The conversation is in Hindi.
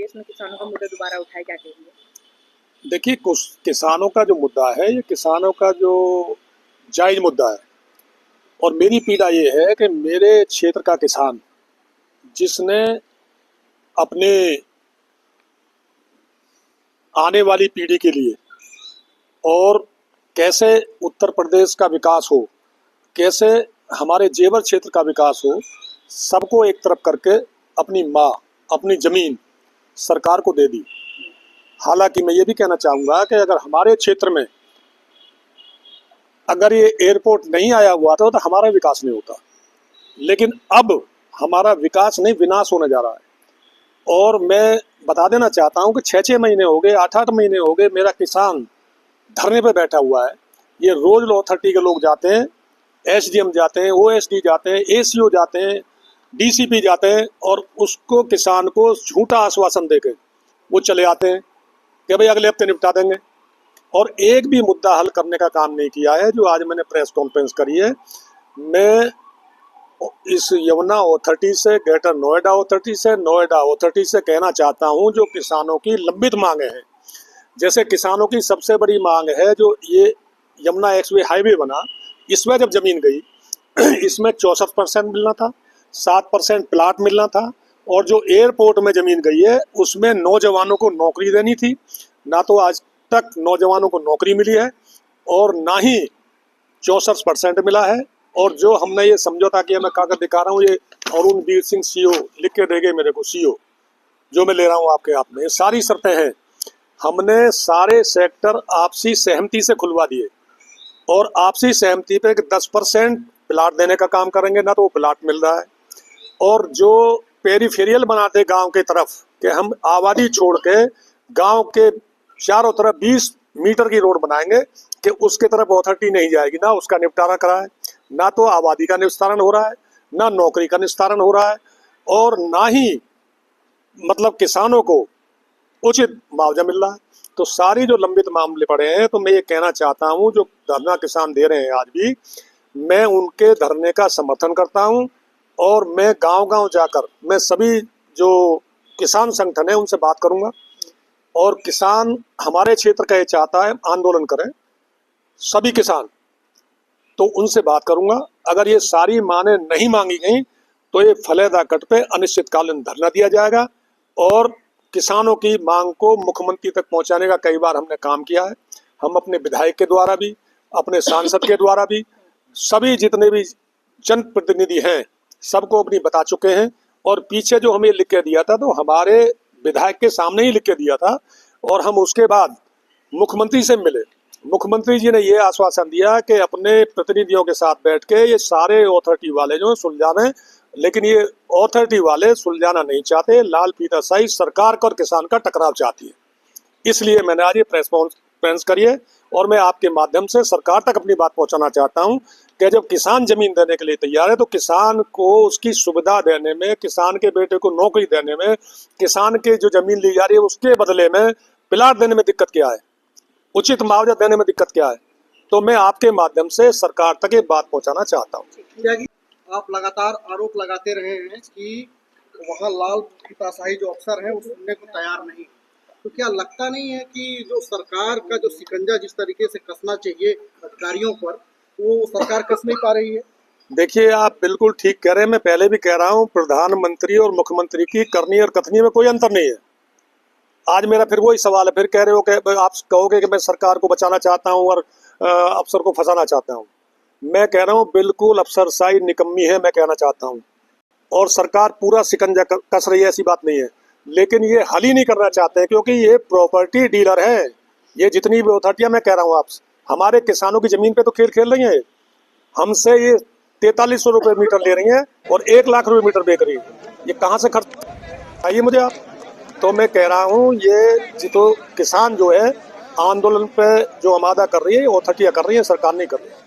जिसमें किसानों का मुद्दा दोबारा उठाए, क्या कहेंगे? देखिए, कुछ किसानों का जो मुद्दा है, ये किसानों का जो जायज मुद्दा है। और मेरी पीड़ा ये है कि मेरे क्षेत्र का किसान जिसने अपने आने वाली पीढ़ी के लिए और कैसे उत्तर प्रदेश का विकास हो, कैसे हमारे जेवर क्षेत्र का विकास हो, सबको एक तरफ करके अपनी माँ, अपनी ज़मीन सरकार को दे दी। हालांकि मैं ये भी कहना चाहूँगा कि अगर हमारे क्षेत्र में अगर ये एयरपोर्ट नहीं आया हुआ था तो हमारा विकास नहीं होता। लेकिन अब हमारा विकास नहीं, विनाश होने जा रहा है। और मैं बता देना चाहता हूँ कि 6-6 महीने हो गए, 8-8 महीने हो गए, मेरा किसान धरने पे बैठा हुआ है। ये रोज लॉ अथॉरिटी के लोग जाते हैं, एसडीएम जाते हैं, ओएसडी जाते हैं, एसीओ जाते हैं, डीसीपी जाते हैं, और उसको किसान को झूठा आश्वासन देकर वो चले आते हैं कि भाई अगले हफ्ते निपटा देंगे। और एक भी मुद्दा हल करने का काम नहीं किया है। जो आज मैंने प्रेस कॉन्फ्रेंस करी है, मैं इस यमुना अथॉरिटी से, ग्रेटर नोएडा अथॉरिटी से, नोएडा अथॉरिटी से कहना चाहता हूं, जो किसानों की लंबित मांगे हैं, जैसे किसानों की सबसे बड़ी मांग है जो ये यमुना एक्सवे हाईवे बना, इसमें जब जमीन गई इसमें 64% मिलना था, 7% प्लाट मिलना था, और जो एयरपोर्ट में जमीन गई है उसमें नौजवानों को नौकरी देनी थी। ना तो आज तक नौजवानों को नौकरी मिली है और ना ही 64% मिला है। और जो हमने ये समझौता किया, मैं कागज दिखा रहा हूँ, ये अरुण वीर सिंह सीओ लिख के देंगे मेरे को, सीओ जो मैं ले रहा हूँ आपके हाथ में, ये सारी शर्तें हैं। हमने सारे सेक्टर आपसी सहमति से खुलवा दिए और आपसी सहमति पे 10% प्लाट देने का काम करेंगे, ना तो वो प्लाट मिल रहा है। और जो पेरिफेरियल बनाते गांव के तरफ कि हम आबादी छोड़ के गांव के चारों तरफ 20 मीटर की रोड बनाएंगे कि उसके तरफ अथॉरिटी नहीं जाएगी, ना उसका निपटारा करा है, ना तो आबादी का निस्तारण हो रहा है, ना नौकरी का निस्तारण हो रहा है, और ना ही मतलब किसानों को उचित मुआवजा मिल रहा है। तो सारी जो लंबित मामले पड़े हैं, तो मैं ये कहना चाहता हूँ, जो धरना किसान दे रहे हैं आज भी, मैं उनके धरने का समर्थन करता हूँ। और मैं गांव-गांव जाकर मैं सभी जो किसान संगठन है उनसे बात करूंगा, और किसान हमारे क्षेत्र का ये चाहता है आंदोलन करें सभी किसान, तो उनसे बात करूंगा। अगर ये सारी मांगे नहीं मांगी गई तो ये फलेदा कट पे अनिश्चितकालीन धरना दिया जाएगा। और किसानों की मांग को मुख्यमंत्री तक पहुंचाने का कई बार हमने काम किया है। हम अपने विधायक के द्वारा भी, अपने सांसद के द्वारा भी, सभी जितने भी जनप्रतिनिधि हैं सबको अपनी बता चुके हैं। और पीछे जो हमें लिख के दिया था तो हमारे विधायक के सामने ही लिख के दिया था, और हम उसके बाद मुख्यमंत्री से मिले। मुख्यमंत्री जी ने ये आश्वासन दिया कि अपने प्रतिनिधियों के साथ बैठ के ये सारे अथॉरिटी वाले जो सुलझाने, लेकिन ये अथॉरिटी वाले सुलझाना नहीं चाहते। लाल फीताशाही सरकार और किसान का टकराव चाहती है। इसलिए मैंने आज ये प्रेस कॉन्फ्रेंस करी है, और मैं आपके माध्यम से सरकार तक अपनी बात पहुंचाना चाहता हूं कि जब किसान जमीन देने के लिए तैयार है तो किसान को उसकी सुविधा देने में, किसान के बेटे को नौकरी देने में, किसान के जो जमीन ली जा रही है उसके बदले में प्लाट देने में दिक्कत क्या है, उचित मुआवजा देने में दिक्कत क्या है। तो मैं आपके माध्यम से सरकार तक ये बात पहुंचाना चाहता हूँ। आप लगातार आरोप लगाते रहे हैं कि वहाँ लाल फीताशाही जो अफसर है वो सुनने को तैयार नहीं, तो क्या लगता नहीं है कि जो सरकार का जो शिकंजा जिस तरीके से कसना चाहिए अधिकारियों पर, वो सरकार कस नहीं पा रही है? देखिए, आप बिल्कुल ठीक कह रहे हैं। मैं पहले भी कह रहा हूँ, प्रधानमंत्री और मुख्यमंत्री की करनी और कथनी में कोई अंतर नहीं है। आज मेरा फिर वही सवाल है, फिर कह रहे हो कि आप कहोगे कि मैं सरकार को बचाना चाहता हूँ और अफसर को फंसाना चाहता हूँ। मैं कह रहा हूँ बिल्कुल अफसरशाही निकम्मी है, मैं कहना चाहता हूँ। और सरकार पूरा शिकंजा कस रही है, ऐसी बात नहीं है, लेकिन ये हल ही नहीं करना चाहते हैं, क्योंकि ये प्रॉपर्टी डीलर है। ये जितनी भी अथॉरिटियाँ, मैं कह रहा हूँ आप, हमारे किसानों की जमीन पे तो खेल खेल रही हैं। हमसे ये 4300 रुपये मीटर ले रही हैं और 1 लाख रुपये मीटर बेच रही है। ये कहाँ से खर्च आइए मुझे आप। तो मैं कह रहा हूँ, ये तो किसान जो है आंदोलन पे जो आमादा कर रही है, अथॉरिटियाँ कर रही है, सरकार नहीं कर रही है।